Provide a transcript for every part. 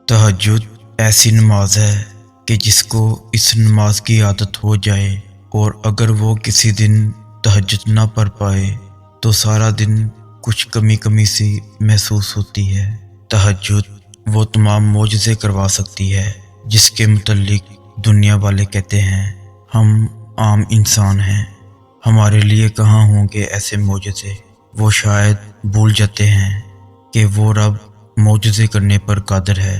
تہجد ایسی نماز ہے کہ جس کو اس نماز کی عادت ہو جائے اور اگر وہ کسی دن تہجد نہ پڑھ پائے تو سارا دن کچھ کمی سی محسوس ہوتی ہے۔ تہجد وہ تمام معجزے کروا سکتی ہے جس کے متعلق دنیا والے کہتے ہیں ہم عام انسان ہیں، ہمارے لیے کہاں ہوں گے ایسے معجزے۔ وہ شاید بھول جاتے ہیں کہ وہ رب معجزے کرنے پر قادر ہے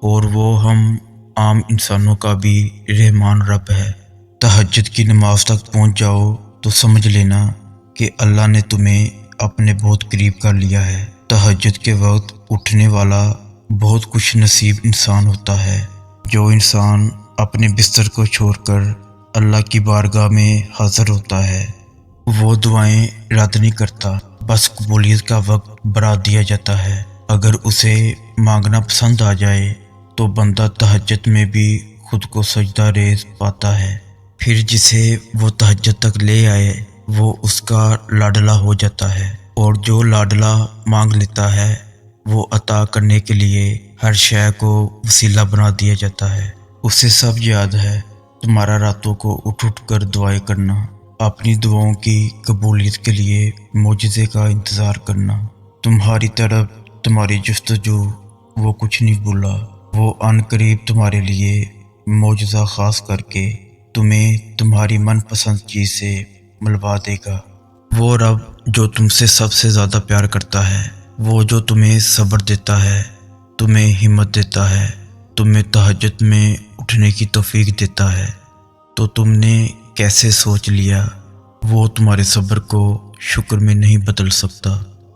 اور وہ ہم عام انسانوں کا بھی رحمان رب ہے۔ تہجد کی نماز تک پہنچ جاؤ تو سمجھ لینا کہ اللہ نے تمہیں اپنے بہت قریب کر لیا ہے۔ تہجد کے وقت اٹھنے والا بہت خوش نصیب انسان ہوتا ہے۔ جو انسان اپنے بستر کو چھوڑ کر اللہ کی بارگاہ میں حاضر ہوتا ہے، وہ دعائیں رد نہیں کرتا، بس قبولیت کا وقت برات دیا جاتا ہے۔ اگر اسے مانگنا پسند آ جائے تو بندہ تہجد میں بھی خود کو سجدہ ریز پاتا ہے، پھر جسے وہ تہجد تک لے آئے وہ اس کا لاڈلا ہو جاتا ہے، اور جو لاڈلا مانگ لیتا ہے وہ عطا کرنے کے لیے ہر شے کو وسیلہ بنا دیا جاتا ہے۔ اسے سب یاد ہے۔ تمہارا راتوں کو اٹھ کر دعائیں کرنا، اپنی دعاؤں کی قبولیت کے لیے معجزے کا انتظار کرنا۔ تمہاری طرف تمہاری جستجو وہ کچھ نہیں بھولا، وہ عن قریب تمہارے لیے معجزہ خاص کر کے تمہیں تمہاری من پسند چیز سے ملوا دے گا۔ وہ رب جو تم سے سب سے زیادہ پیار کرتا ہے، وہ جو تمہیں صبر دیتا ہے، تمہیں ہمت دیتا ہے، تمہیں تہجد میں اٹھنے کی توفیق دیتا ہے، تو تم نے کیسے سوچ لیا وہ تمہارے صبر کو شکر میں نہیں بدل سکتا۔